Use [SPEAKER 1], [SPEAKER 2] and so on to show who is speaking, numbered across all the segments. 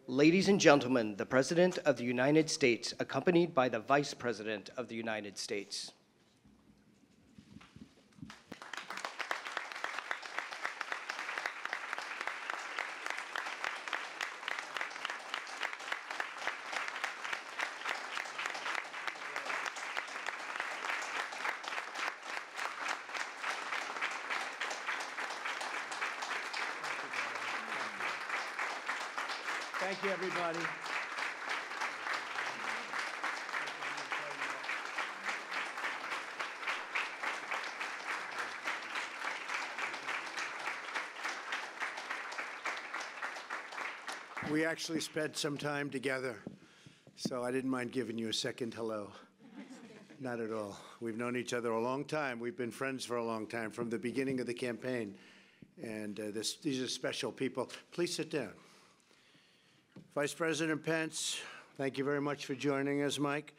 [SPEAKER 1] Ladies and gentlemen, the President of the United States, accompanied by the Vice President of the United States.
[SPEAKER 2] Thank you, everybody. We actually spent some time together, so I didn't mind giving you a second hello. Not at all. We've known each other a long time. We've been friends for a long time, from the beginning of the campaign. And these are special people. Please sit down. Vice President Pence, thank you very much for joining us, Mike.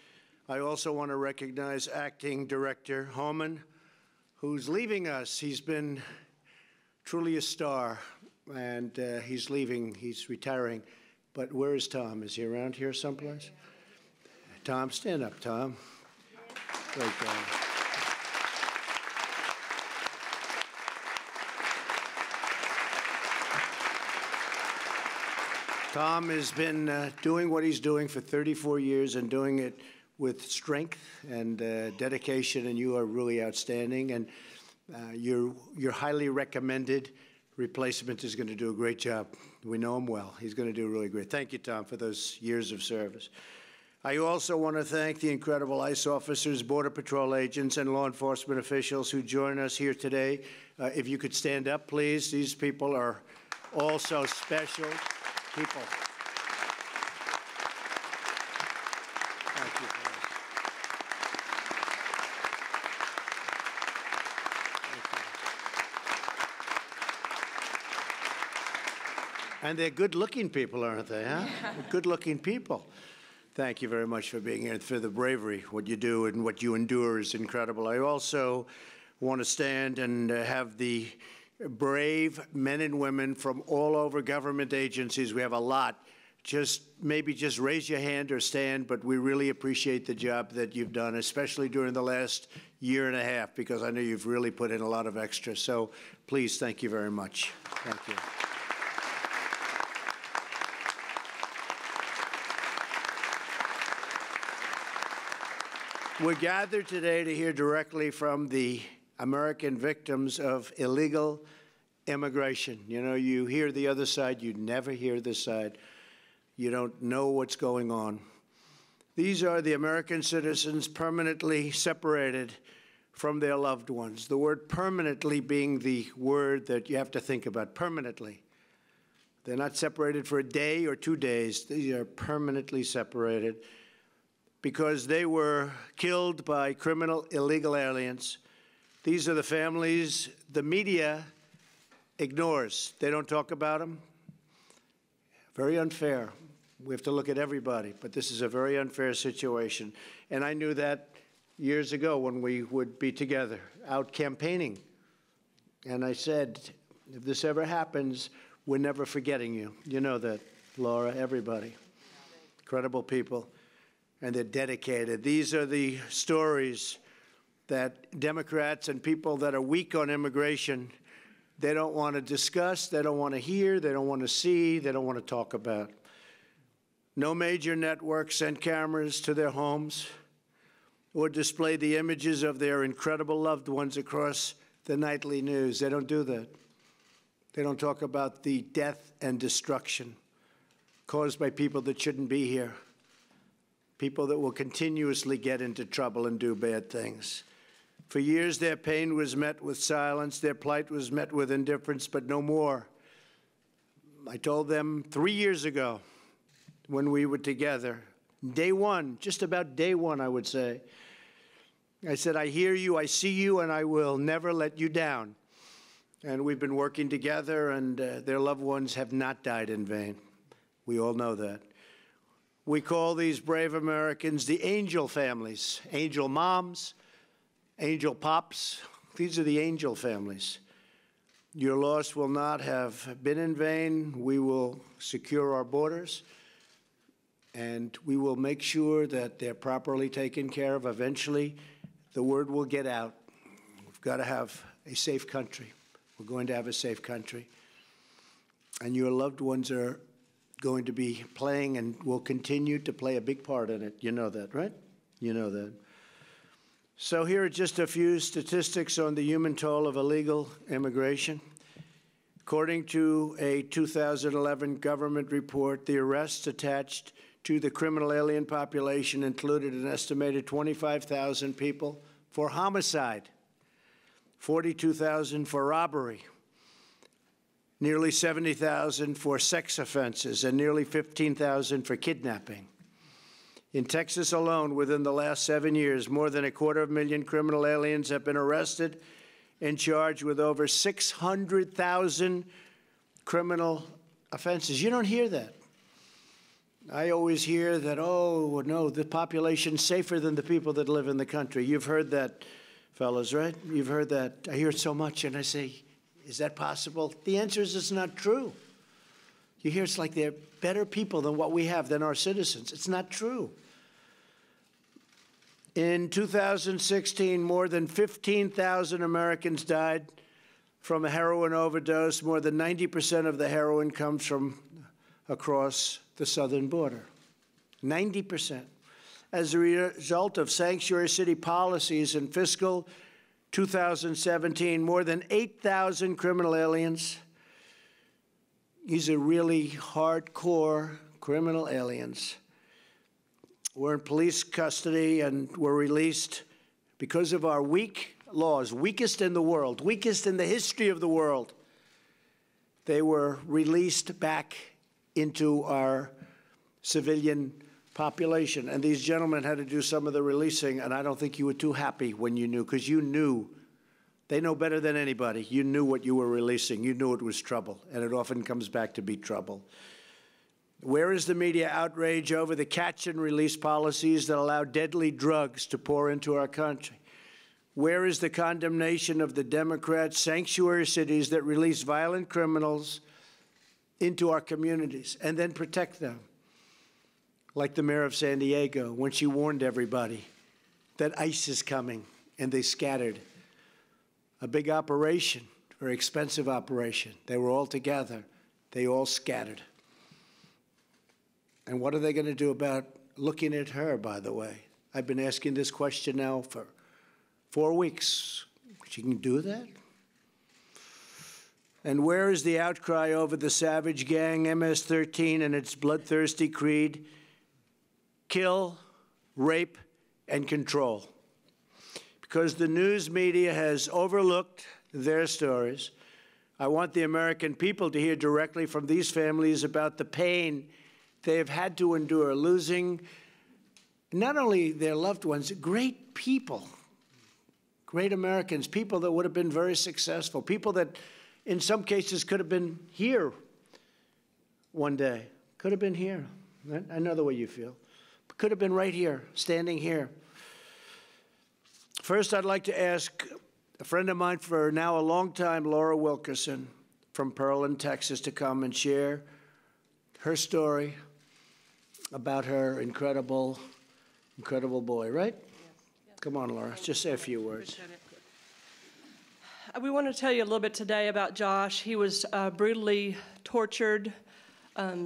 [SPEAKER 2] I also want to recognize Acting Director Homan, who's leaving us. He's been truly a star, and he's leaving. He's retiring. But where is Tom? Is he around here someplace? Tom, stand up, Tom. Great guy. Tom has been doing what he's doing for 34 years and doing it with strength and dedication, and you are really outstanding. And you're highly recommended. Replacement is going to do a great job. We know him well. He's going to do really great. Thank you, Tom, for those years of service. I also want to thank the incredible ICE officers, Border Patrol agents, and law enforcement officials who join us here today. If you could stand up, please. These people are also special people. Thank you, please. Thank you. And they're good-looking people, aren't they, huh? Yeah. Good-looking people. Thank you very much for being here and for the bravery. What you do and what you endure is incredible. I also want to stand and have the brave men and women from all over government agencies. We have a lot. Maybe just raise your hand or stand, but we really appreciate the job that you've done, especially during the last year and a half, because I know you've really put in a lot of extra. So please, thank you very much. Thank you. We're gathered today to hear directly from the American victims of illegal immigration. You know, you hear the other side, you never hear this side. You don't know what's going on. These are the American citizens permanently separated from their loved ones. The word permanently being the word that you have to think about, permanently. They're not separated for a day or 2 days. These are permanently separated because they were killed by criminal illegal aliens. These are the families the media ignores. They don't talk about them. Very unfair. We have to look at everybody, but this is a very unfair situation. And I knew that years ago when we would be together out campaigning. And I said, if this ever happens, we're never forgetting you. You know that, Laura, everybody. Incredible people. And they're dedicated. These are the stories that Democrats and people that are weak on immigration, they don't want to discuss, they don't want to hear, they don't want to see, they don't want to talk about. No major network sent cameras to their homes or displayed the images of their incredible loved ones across the nightly news. They don't do that. They don't talk about the death and destruction caused by people that shouldn't be here. People that will continuously get into trouble and do bad things. For years, their pain was met with silence. Their plight was met with indifference, but no more. I told them 3 years ago when we were together, day one, just about day one, I would say, I said, I hear you, I see you, and I will never let you down. And we've been working together, and their loved ones have not died in vain. We all know that. We call these brave Americans the angel families, angel moms, angel pops. These are the angel families. Your loss will not have been in vain. We will secure our borders. and we will make sure that they're properly taken care of. Eventually, the word will get out. We've got to have a safe country. We're going to have a safe country. And your loved ones are going to be playing and will continue to play a big part in it. You know that, right? You know that. So here are just a few statistics on the human toll of illegal immigration. According to a 2011 government report, the arrests attached to the criminal alien population included an estimated 25,000 people for homicide, 42,000 for robbery, nearly 70,000 for sex offenses, and nearly 15,000 for kidnapping. In Texas alone, within the last 7 years, more than 250,000 criminal aliens have been arrested and charged with over 600,000 criminal offenses. You don't hear that. I always hear that, oh, no, the population's safer than the people that live in the country. You've heard that, fellas, right? You've heard that. I hear it so much, and I say, is that possible? The answer is it's not true. You hear it's like they're better people than what we have, than our citizens. It's not true. In 2016, more than 15,000 Americans died from a heroin overdose. More than 90% of the heroin comes from across the southern border. 90%. As a result of sanctuary city policies in fiscal 2017, more than 8,000 criminal aliens, these are really hardcore criminal aliens, were in police custody and were released because of our weak laws, weakest in the world, weakest in the history of the world. They were released back into our civilian population. And these gentlemen had to do some of the releasing, and I don't think you were too happy when you knew, because you knew. They know better than anybody. You knew what you were releasing. You knew it was trouble, and it often comes back to be trouble. Where is the media outrage over the catch and release policies that allow deadly drugs to pour into our country? Where is the condemnation of the Democrat sanctuary cities that release violent criminals into our communities and then protect them? Like the mayor of San Diego, when she warned everybody that ICE is coming, and they scattered. A big operation, very expensive operation. They were all together. They all scattered. And what are they going to do about looking at her, by the way? I've been asking this question now for 4 weeks. She can do that? And where is the outcry over the savage gang MS-13 and its bloodthirsty creed? Kill, rape, and control. Because the news media has overlooked their stories, I want the American people to hear directly from these families about the pain they have had to endure, losing not only their loved ones, great people, great Americans, people that would have been very successful, people that in some cases could have been here one day, could have been here. I know the way you feel. Could have been right here, standing here. First, I'd like to ask a friend of mine for now a long time, Laura Wilkerson from Pearland, Texas, to come and share her story about her incredible, incredible boy, right? Yes. Come on, Laura, just say a few words.
[SPEAKER 3] We want to tell you a little bit today about Josh. He was brutally tortured,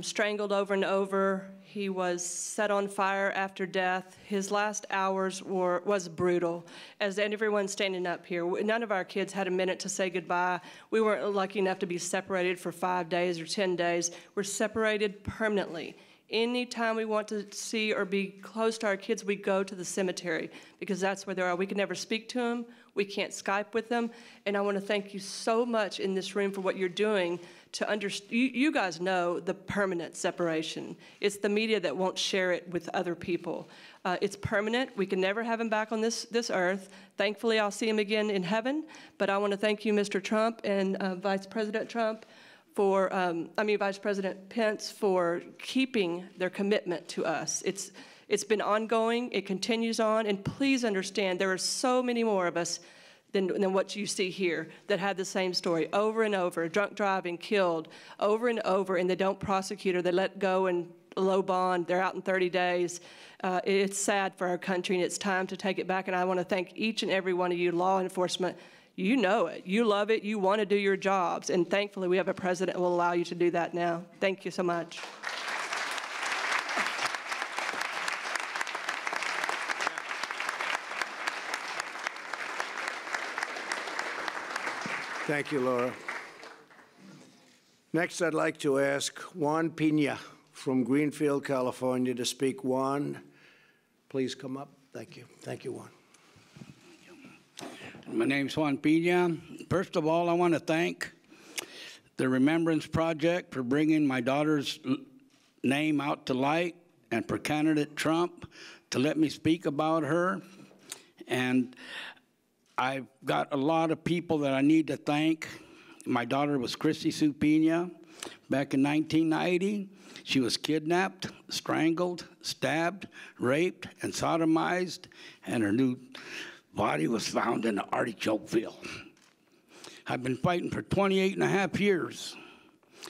[SPEAKER 3] strangled over and over. He was set on fire after death. His last hours was brutal. As everyone standing up here, none of our kids had a minute to say goodbye. We weren't lucky enough to be separated for 5 days or 10 days. We're separated permanently. Anytime we want to see or be close to our kids, we go to the cemetery because that's where they are. We can never speak to them. We can't Skype with them. And I want to thank you so much in this room for what you're doing to understand. You guys know the permanent separation. It's the media that won't share it with other people. It's permanent. We can never have him back on this earth. Thankfully, I'll see him again in heaven. But I want to thank you, Mr. Trump and Vice President Trump, for, Vice President Pence, for keeping their commitment to us. It's been ongoing, it continues on, and please understand there are so many more of us than what you see here that had the same story over and over, drunk driving, killed, over and over, and they don't prosecute her, they let go and low bond. They're out in 30 days. It's sad for our country, and it's time to take it back. And I want to thank each and every one of you, law enforcement. You know it. You love it. You want to do your jobs. And thankfully, we have a president who will allow you to do that now. Thank you so much.
[SPEAKER 2] Thank you, Laura. Next, I'd like to ask Juan Pena from Greenfield, California, to speak. Juan, please come up. Thank you. Thank you, Juan.
[SPEAKER 4] My name's Juan Pena. First of all, I want to thank the Remembrance Project for bringing my daughter's name out to light, and for candidate Trump to let me speak about her. And I've got a lot of people that I need to thank. My daughter was Christy Sue Pena. Back in 1990, she was kidnapped, strangled, stabbed, raped, and sodomized, and her new body was found in an artichoke field. I've been fighting for 28 and a half years.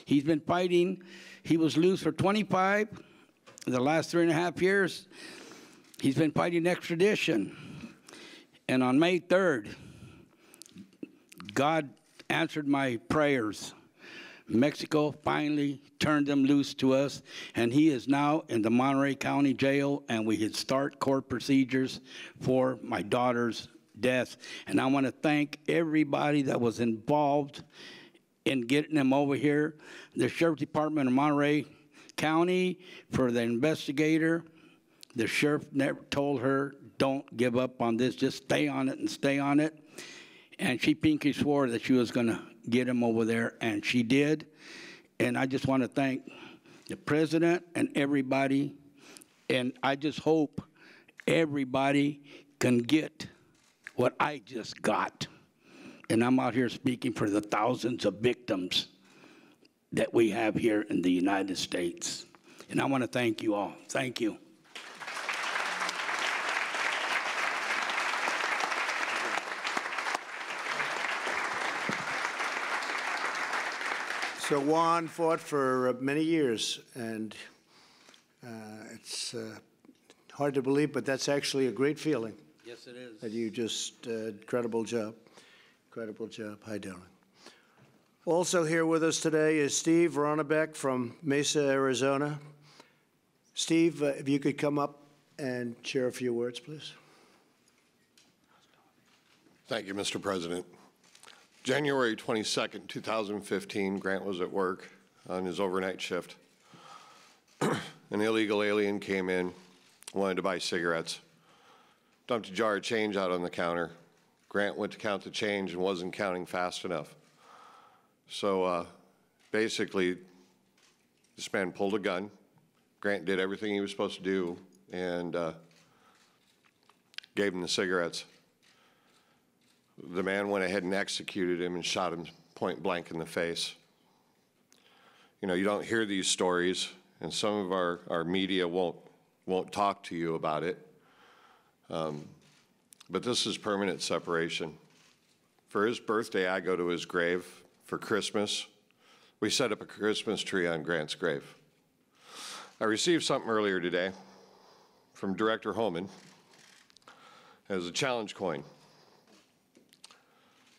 [SPEAKER 4] He's been fighting. He was loose for 25. The last 3.5 years, he's been fighting extradition. And on May 3rd, God answered my prayers. Mexico finally turned him loose to us, and he is now in the Monterey County Jail, and we can start court procedures for my daughter's death. And I want to thank everybody that was involved in getting him over here. The Sheriff's Department of Monterey County, for the investigator. The sheriff never told her, don't give up on this, just stay on it and stay on it. And she pinky swore that she was going to get him over there, and she did. And I just want to thank the president and everybody, and I just hope everybody can get what I just got. And I'm out here speaking for the thousands of victims that we have here in the United States. And I want to thank you all. Thank you.
[SPEAKER 2] So Juan fought for many years, and it's hard to believe, but that's actually a great feeling.
[SPEAKER 4] Yes, it is.
[SPEAKER 2] That you just, incredible job. Incredible job. Hi, Darren. Also here with us today is Steve Ronnebeck from Mesa, Arizona. Steve, if you could come up and share a few words, please.
[SPEAKER 5] Thank you, Mr. President. January 22nd, 2015, Grant was at work on his overnight shift. An illegal alien came in, wanted to buy cigarettes, dumped a jar of change out on the counter. Grant went to count the change and wasn't counting fast enough. So basically, this man pulled a gun. Grant did everything he was supposed to do and gave him the cigarettes. The man went ahead and executed him and shot him point blank in the face. You know, you don't hear these stories, and some of our media won't talk to you about it. But this is permanent separation. For his birthday, I go to his grave. For Christmas, we set up a Christmas tree on Grant's grave. I received something earlier today from Director Holman as a challenge coin.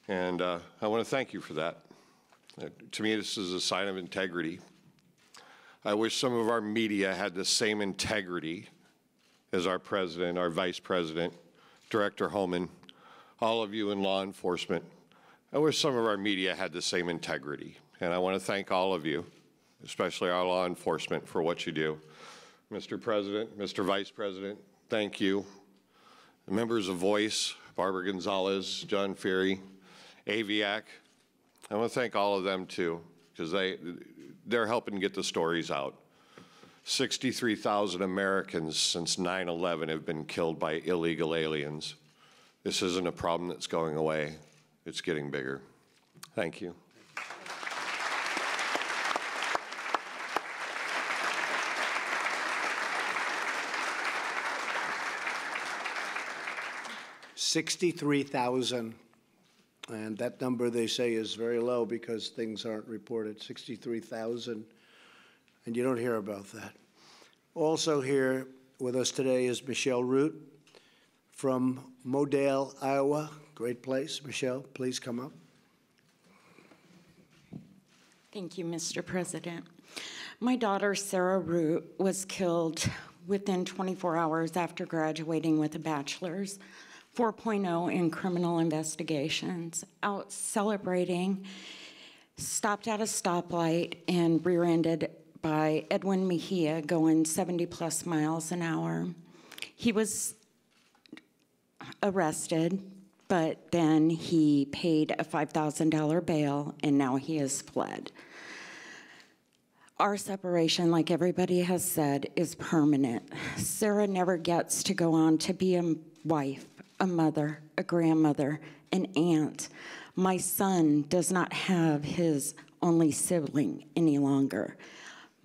[SPEAKER 5] And I want to thank you for that. To me, this is a sign of integrity. I wish some of our media had the same integrity as our president, our vice president, Director Holman, all of you in law enforcement. I wish some of our media had the same integrity. And I want to thank all of you, especially our law enforcement, for what you do. Mr. President, Mr. Vice President, thank you. The members of Voice, Barbara Gonzalez, John Ferry, Aviac, I want to thank all of them too, because they're helping get the stories out. 63,000 Americans since 9/11 have been killed by illegal aliens. This isn't a problem that's going away. It's getting bigger. Thank you.
[SPEAKER 2] $63,000. And that number, they say, is very low because things aren't reported. 63,000, and you don't hear about that. Also here with us today is Michelle Root from Modale, Iowa. Great place. Michelle, please come up.
[SPEAKER 6] Thank you, Mr. President. My daughter, Sarah Root, was killed within 24 hours after graduating with a bachelor's, 4.0 in criminal investigations, out celebrating, stopped at a stoplight and rear-ended by Edwin Mejia going 70+ miles an hour. He was arrested, but then he paid a $5,000 bail, and now he has fled. Our separation, like everybody has said, is permanent. Sarah never gets to go on to be a wife, a mother, a grandmother, an aunt. My son does not have his only sibling any longer.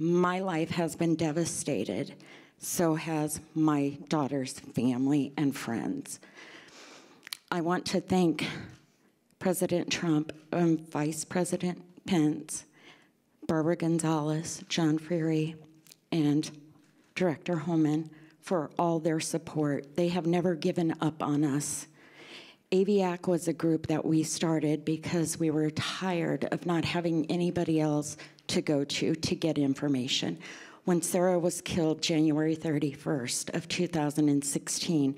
[SPEAKER 6] My life has been devastated. So has my daughter's family and friends. I want to thank President Trump and Vice President Pence, Barbara Gonzalez, John Freary, and Director Holman for all their support. They have never given up on us. AVIAC was a group that we started because we were tired of not having anybody else to go to get information. When Sarah was killed January 31st of 2016,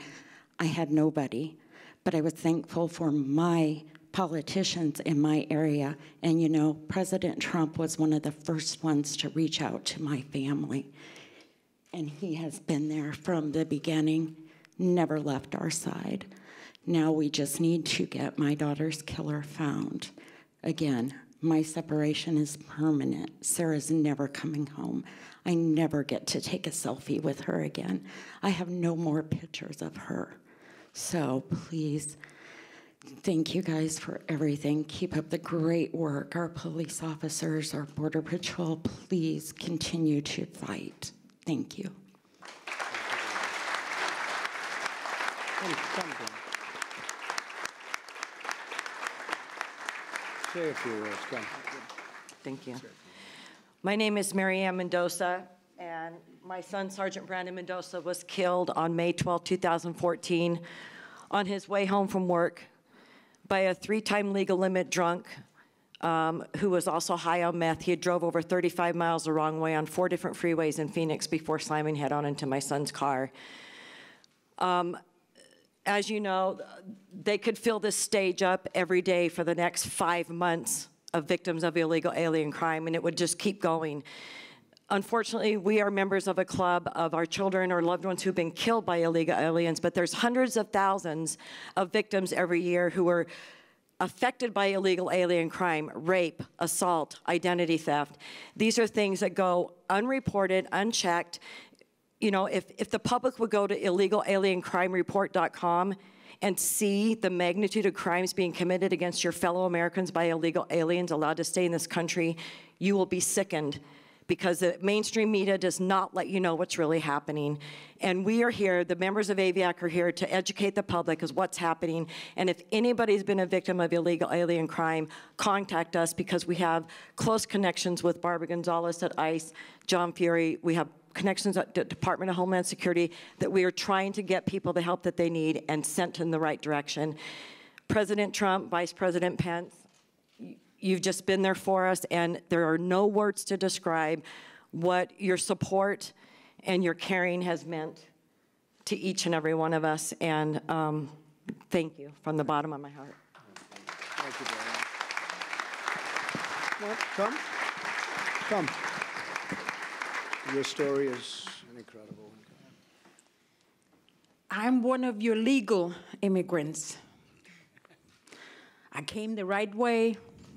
[SPEAKER 6] I had nobody, but I was thankful for my politicians in my area. And you know, President Trump was one of the first ones to reach out to my family. And he has been there from the beginning, never left our side. Now we just need to get my daughter's killer found. Again, my separation is permanent. Sarah's never coming home. I never get to take a selfie with her again. I have no more pictures of her. So please, thank you guys for everything. Keep up the great work. Our police officers, our Border Patrol, please continue to fight. Thank you.
[SPEAKER 2] Say a few words. Come.
[SPEAKER 7] Thank you. My name is Mary Ann Mendoza, and my son, Sergeant Brandon Mendoza, was killed on May 12, 2014, on his way home from work by a 3-time legal limit drunk who was also high on meth. He had drove over 35 miles the wrong way on 4 different freeways in Phoenix before slamming head-on into my son's car. As you know, they could fill this stage up every day for the next 5 months of victims of illegal alien crime, and it would just keep going. Unfortunately, we are members of a club of our children or loved ones who've been killed by illegal aliens, but there's hundreds of thousands of victims every year who are affected by illegal alien crime, rape, assault, identity theft. These are things that go unreported, unchecked. You know, if the public would go to illegalaliencrimereport.com and see the magnitude of crimes being committed against your fellow Americans by illegal aliens allowed to stay in this country, you will be sickened, because the mainstream media does not let you know what's really happening. And we are here, the members of AVIAC are here to educate the public as what's happening. And if anybody's been a victim of illegal alien crime, contact us, because we have close connections with Barbara Gonzalez at ICE, John Fury. We have connections at the Department of Homeland Security that we are trying to get people the help that they need and sent in the right direction. President Trump, Vice President Pence, you've just been there for us, and there are no words to describe what your support and your caring has meant to each and every one of us, and thank you from the bottom of my heart.
[SPEAKER 2] Thank you, Brian. Come. Come. Your story is an incredible one.
[SPEAKER 8] I'm one of your legal immigrants. I came the right way.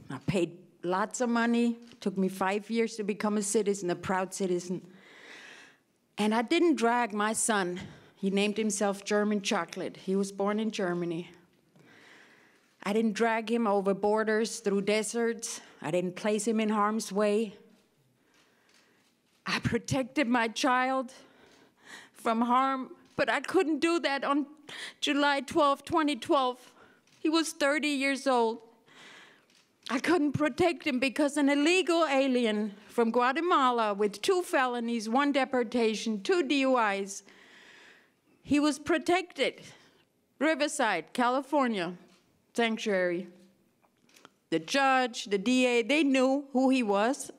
[SPEAKER 8] I paid lots of money. It took me 5 years to become a citizen, a proud citizen. And I didn't drag my son. He named himself German Chocolate. He was born in Germany. I didn't drag him over borders, through deserts. I didn't place him in harm's way. I protected my child from harm, but I couldn't do that on July 12, 2012. He was 30 years old. I couldn't protect him because an illegal alien from Guatemala with 2 felonies, 1 deportation, 2 DUIs, he was protected. Riverside, California, sanctuary. The judge, the DA, they knew who he was.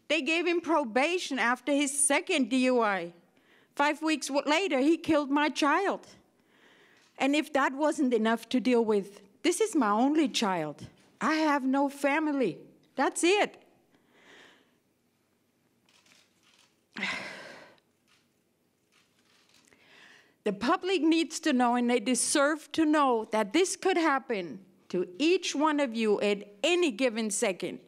[SPEAKER 8] They gave him probation after his 2nd DUI. 5 weeks later, he killed my child. And if that wasn't enough to deal with, this is my only child. I have no family. That's it. The public needs to know, and they deserve to know, that this could happen to each one of you at any given second.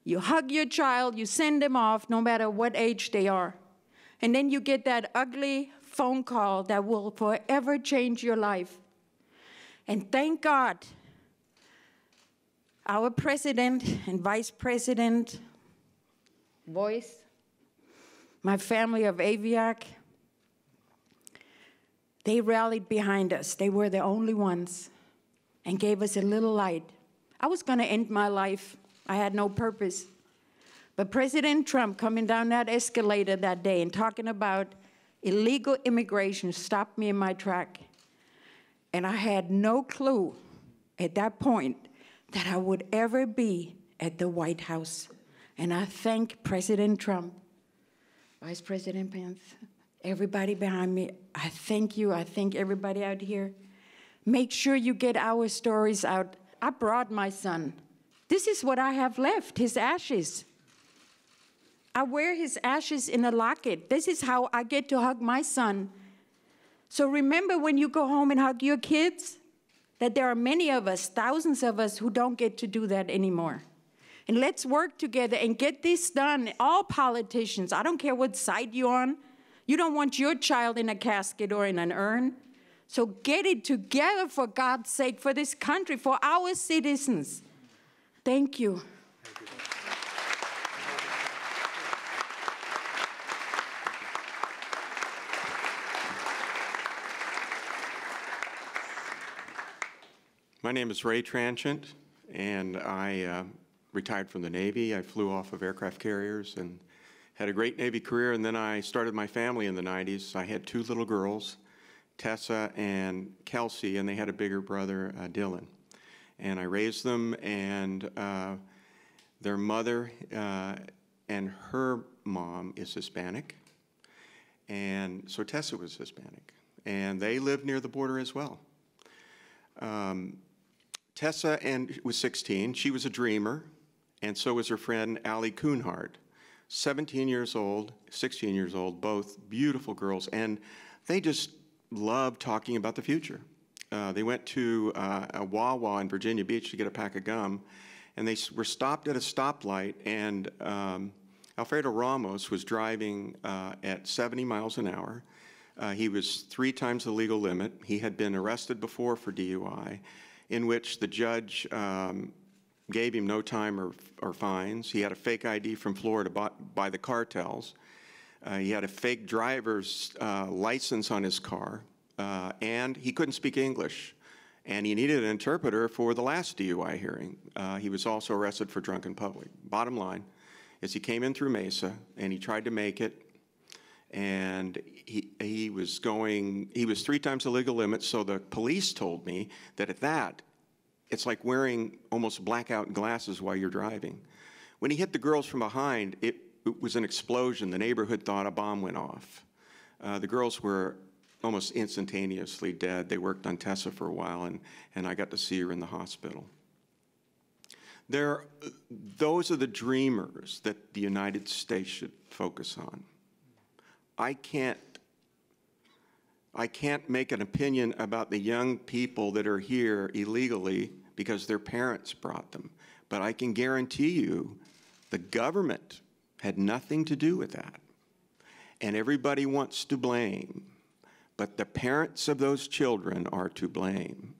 [SPEAKER 8] You hug your child, you send them off, no matter what age they are. And then you get that ugly phone call that will forever change your life. And thank God, our president and vice president, Boyce, my family of Aviac, they rallied behind us. They were the only ones and gave us a little light. I was going to end my life. I had no purpose. But President Trump coming down that escalator that day and talking about illegal immigration stopped me in my track. And I had no clue at that point that I would ever be at the White House. And I thank President Trump, Vice President Pence, everybody behind me. I thank you. I thank everybody out here. Make sure you get our stories out. I brought my son. This is what I have left, his ashes. I wear his ashes in a locket. This is how I get to hug my son. So remember when you go home and hug your kids, that there are many of us, thousands of us, who don't get to do that anymore. And let's work together and get this done. All politicians, I don't care what side you're on. You don't want your child in a casket or in an urn. So get it together, for God's sake, for this country, for our citizens. Thank you.
[SPEAKER 9] My name is Ray Tranchant, and I retired from the Navy. I flew off of aircraft carriers and had a great Navy career, and then I started my family in the 90s. I had 2 little girls, Tessa and Kelsey, and they had a bigger brother, Dylan. And I raised them, and their mother and her mom is Hispanic, and so Tessa was Hispanic. And they lived near the border as well. Tessa was 16. She was a dreamer, and so was her friend Allie Kuhnhart. 17 years old, 16 years old, both beautiful girls, and they just loved talking about the future. They went to a Wawa in Virginia Beach to get a pack of gum, and they were stopped at a stoplight, and Alfredo Ramos was driving at 70 miles an hour. He was 3 times the legal limit. He had been arrested before for DUI, in which the judge gave him no time or fines. He had a fake ID from Florida bought by the cartels. He had a fake driver's license on his car, and he couldn't speak English. And he needed an interpreter for the last DUI hearing. He was also arrested for drunk in public. Bottom line is he came in through Mesa, and he tried to make it, and he was 3 times the legal limit, so the police told me that at that, it's like wearing almost blackout glasses while you're driving. When he hit the girls from behind, it was an explosion. The neighborhood thought a bomb went off. The girls were almost instantaneously dead. They worked on Tessa for a while, and I got to see her in the hospital. Those are the dreamers that the United States should focus on. I can't make an opinion about the young people that are here illegally because their parents brought them. But I can guarantee you the government had nothing to do with that. And everybody wants to blame. But the parents of those children are to blame.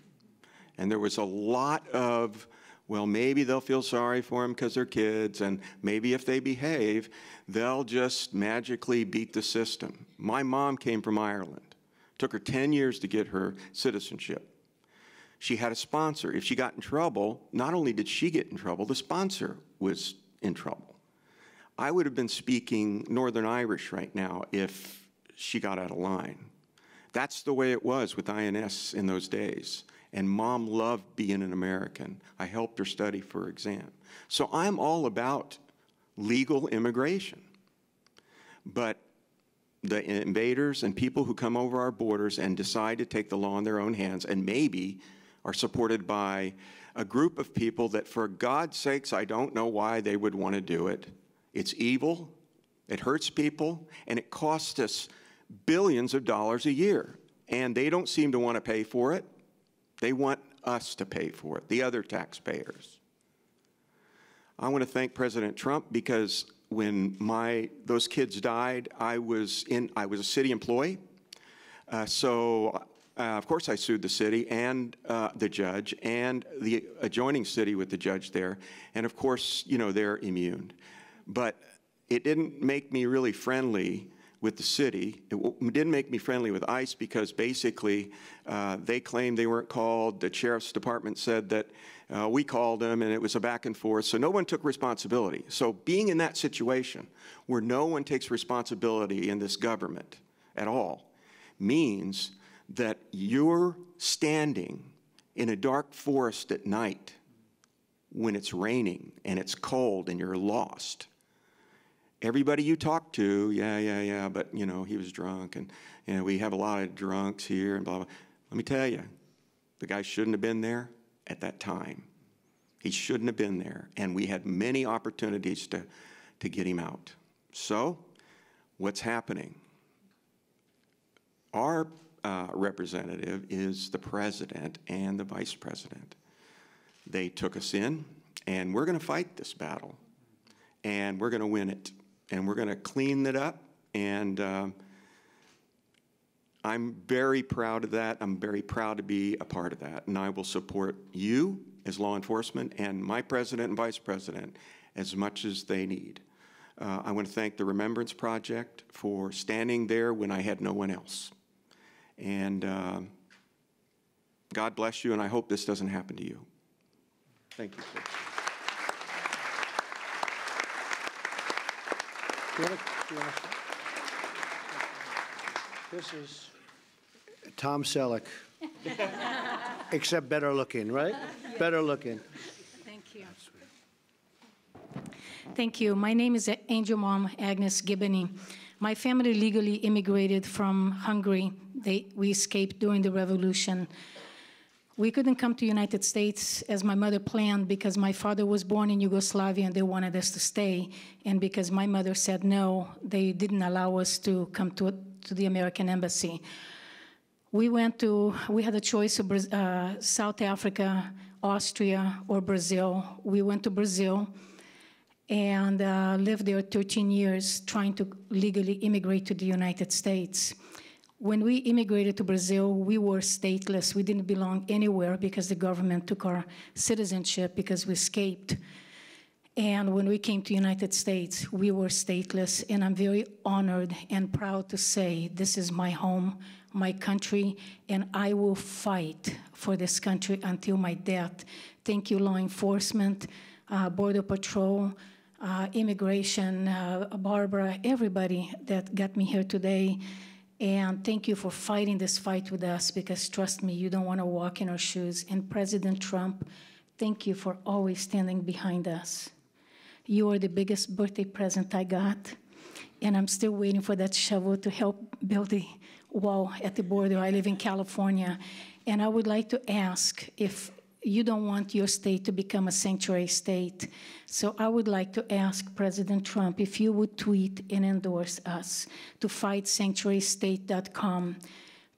[SPEAKER 9] And there was a lot of, well, maybe they'll feel sorry for them because they're kids, and maybe if they behave, they'll just magically beat the system. My mom came from Ireland. Took her 10 years to get her citizenship. She had a sponsor. If she got in trouble, not only did she get in trouble, the sponsor was in trouble. I would have been speaking Northern Irish right now if she got out of line. That's the way it was with INS in those days. And Mom loved being an American. I helped her study for her exam. So I'm all about legal immigration. But the invaders and people who come over our borders and decide to take the law in their own hands and maybe are supported by a group of people that, for God's sakes, I don't know why they would want to do it. It's evil, it hurts people, and it costs us billions of dollars a year. And they don't seem to want to pay for it. They want us to pay for it, the other taxpayers. I want to thank President Trump because when those kids died, I was a city employee. Of course, I sued the city and the judge and the adjoining city with the judge there. And of course, you know, they're immune. But it didn't make me really friendly with the city. It didn't make me friendly with ICE because basically they claimed they weren't called. The sheriff's department said that we called them and it was a back and forth. So no one took responsibility. So being in that situation where no one takes responsibility in this government at all means that you're standing in a dark forest at night when it's raining and it's cold and you're lost. Everybody you talk to, yeah, but, you know, he was drunk, and, you know, we have a lot of drunks here, and blah, blah. Let me tell you, the guy shouldn't have been there at that time. He shouldn't have been there, and we had many opportunities to get him out. So, what's happening? Our representative is the president and the vice president. They took us in, and we're going to fight this battle, and we're going to win it. And we're going to clean it up, and I'm very proud of that. I'm very proud to be a part of that, and I will support you as law enforcement and my president and vice president as much as they need. I want to thank the Remembrance Project for standing there when I had no one else. And God bless you, and I hope this doesn't happen to you. Thank you, sir.
[SPEAKER 2] This is Tom Selleck, except better looking, right? Better looking.
[SPEAKER 10] Thank you. Thank you. My name is Angel Mom Agnes Gibbony. My family legally immigrated from Hungary. We escaped during the revolution. We couldn't come to the United States as my mother planned because my father was born in Yugoslavia and they wanted us to stay. And because my mother said no, they didn't allow us to come to the American embassy. We had a choice of South Africa, Austria, or Brazil. We went to Brazil and lived there 13 years trying to legally immigrate to the United States. When we immigrated to Brazil, we were stateless. We didn't belong anywhere because the government took our citizenship because we escaped. And when we came to the United States, we were stateless. And I'm very honored and proud to say this is my home, my country, and I will fight for this country until my death. Thank you, law enforcement, Border Patrol, immigration, Barbara, everybody that got me here today. And thank you for fighting this fight with us because, trust me, you don't want to walk in our shoes. And President Trump, thank you for always standing behind us. You are the biggest birthday present I got, and I'm still waiting for that shovel to help build the wall at the border. I live in California, and I would like to ask if you don't want your state to become a sanctuary state. So I would like to ask President Trump if you would tweet and endorse us to fightsanctuarystate.com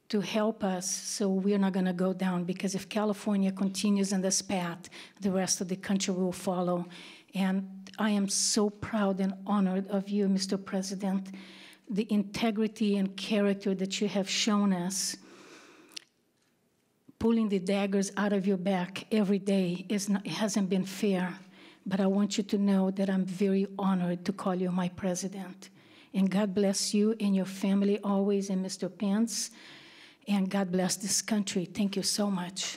[SPEAKER 10] to help us so we're not going to go down, because if California continues in this path, the rest of the country will follow. And I am so proud and honored of you, Mr. President, the integrity and character that you have shown us. Pulling the daggers out of your back every day hasn't been fair, but I want you to know that I'm very honored to call you my president. And God bless you and your family always, and Mr. Pence, and God bless this country. Thank you so much.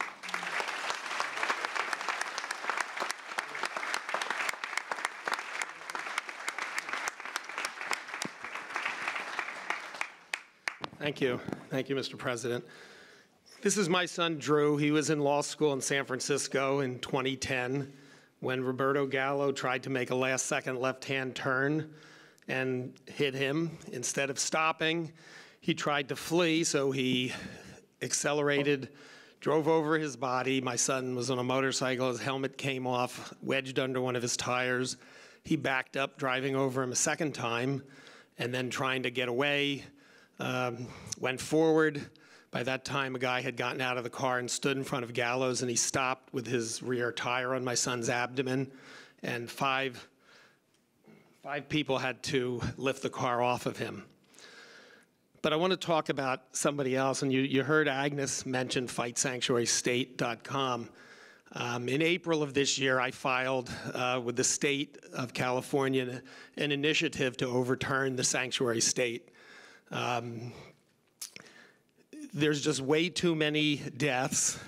[SPEAKER 11] Thank you. Thank you, Mr. President. This is my son, Drew. He was in law school in San Francisco in 2010 when Roberto Gallo tried to make a last-second left-hand turn and hit him. Instead of stopping, he tried to flee, so he accelerated, drove over his body. My son was on a motorcycle. His helmet came off, wedged under one of his tires. He backed up, driving over him a second time, and then trying to get away, went forward. By that time, a guy had gotten out of the car and stood in front of Gallo's, and he stopped with his rear tire on my son's abdomen, and five people had to lift the car off of him. But I want to talk about somebody else, and you heard Agnes mention FightSanctuaryState.com. In April of this year, I filed with the state of California an initiative to overturn the sanctuary state. There's just way too many deaths,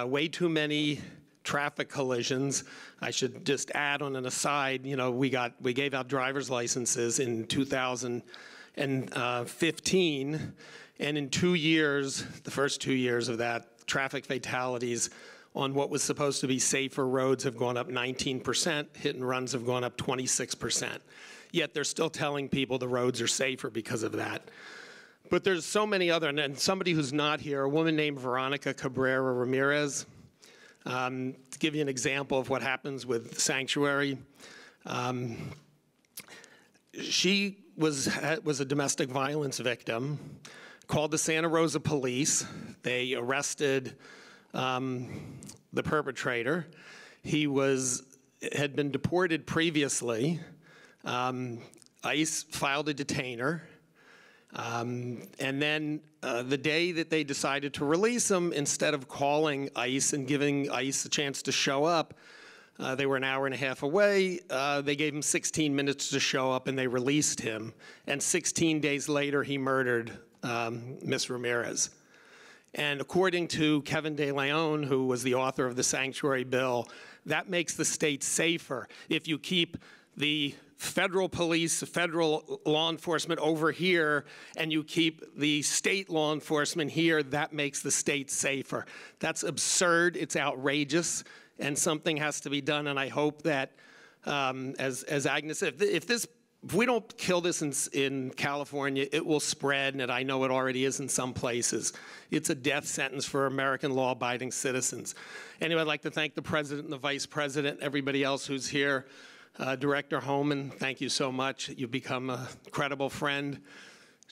[SPEAKER 11] way too many traffic collisions. I should just add on an aside, you know, we gave out driver's licenses in 2015, and in 2 years, the first 2 years of that, traffic fatalities on what was supposed to be safer roads have gone up 19%, hit and runs have gone up 26%. Yet they're still telling people the roads are safer because of that. But there's so many other, and somebody who's not here, a woman named Veronica Cabrera Ramirez. To give you an example of what happens with Sanctuary, she was a domestic violence victim, called the Santa Rosa police. They arrested the perpetrator. He had been deported previously. ICE filed a detainer. And then the day that they decided to release him, instead of calling ICE and giving ICE a chance to show up, they were an hour and a half away. They gave him 16 minutes to show up, and they released him. And 16 days later, he murdered Ms. Ramirez. And according to Kevin De Leon, who was the author of the Sanctuary Bill, that makes the state safer. If you keep the federal police, federal law enforcement over here, and you keep the state law enforcement here, that makes the state safer. That's absurd, it's outrageous, and something has to be done, and I hope that, as Agnes said, if we don't kill this in California, it will spread, and I know it already is in some places. It's a death sentence for American law-abiding citizens. Anyway, I'd like to thank the President and the Vice President, everybody else who's here. Director Homan, thank you so much. You've become a credible friend.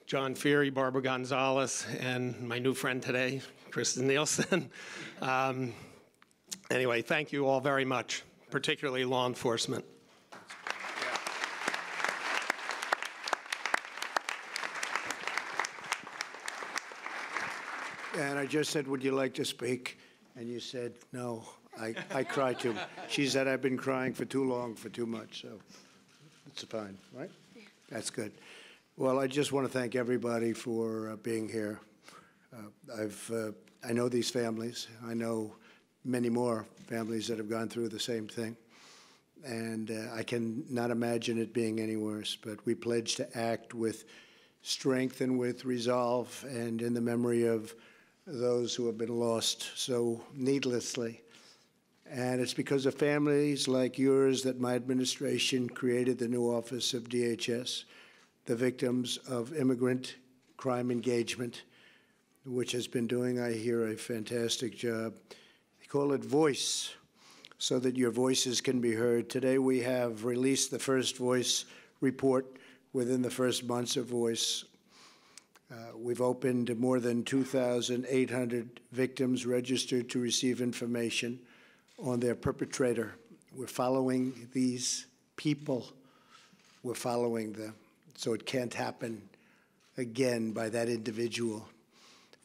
[SPEAKER 11] John Feary, Barbara Gonzalez, and my new friend today, Kristen Nielsen. Anyway, thank you all very much, particularly law enforcement.
[SPEAKER 2] And I just said, would you like to speak? And you said, no, I cry too. She said, I've been crying for too long, for too much, so it's fine, right? That's good. Well, I just want to thank everybody for being here. I know these families. I know many more families that have gone through the same thing. And I can not imagine it being any worse, but we pledge to act with strength and with resolve and in the memory of those who have been lost so needlessly. And it's because of families like yours that my administration created the new office of DHS, the Victims of Immigrant Crime Engagement, which has been doing, I hear, a fantastic job. They call it Voice, so that your voices can be heard. Today we have released the first Voice report within the first months of Voice. We've opened more than 2,800 victims registered to receive information on their perpetrator. We're following these people. We're following them, so it can't happen again by that individual.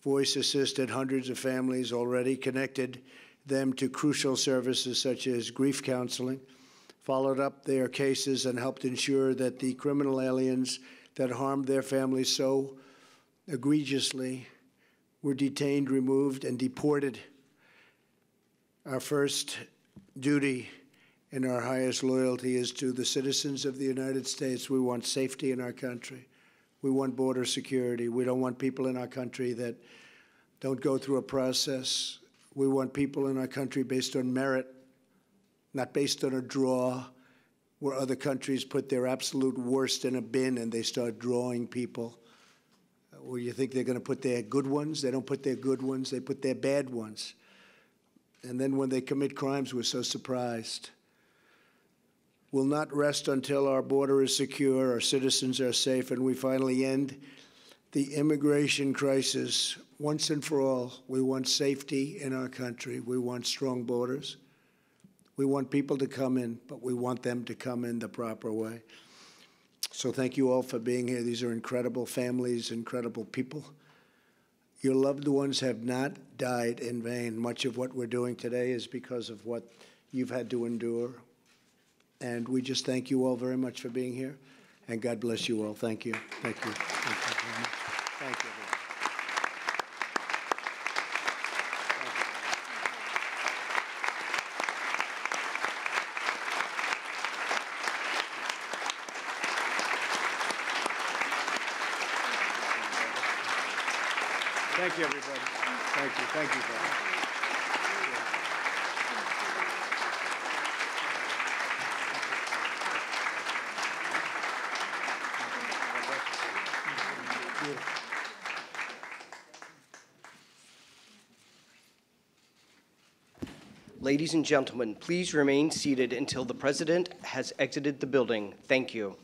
[SPEAKER 2] Voice assisted hundreds of families already, connected them to crucial services such as grief counseling, followed up their cases, and helped ensure that the criminal aliens that harmed their families so egregiously were detained, removed, and deported. Our first duty and our highest loyalty is to the citizens of the United States. We want safety in our country. We want border security. We don't want people in our country that don't go through a process. We want people in our country based on merit, not based on a draw, where other countries put their absolute worst in a bin and they start drawing people. Where you think they're going to put their good ones, they don't put their good ones, they put their bad ones. And then when they commit crimes, we're so surprised. We'll not rest until our border is secure, our citizens are safe, and we finally end the immigration crisis once and for all. We want safety in our country. We want strong borders. We want people to come in, but we want them to come in the proper way. So thank you all for being here. These are incredible families, incredible people. Your loved ones have not died in vain. Much of what we're doing today is because of what you've had to endure. And we just thank you all very much for being here. And God bless you all. Thank you. Thank you. Thank you very much. Thank you, everyone. Thank you, everybody. Thank you. Thank you, Bob.
[SPEAKER 1] Ladies and gentlemen, please remain seated until the President has exited the building. Thank you.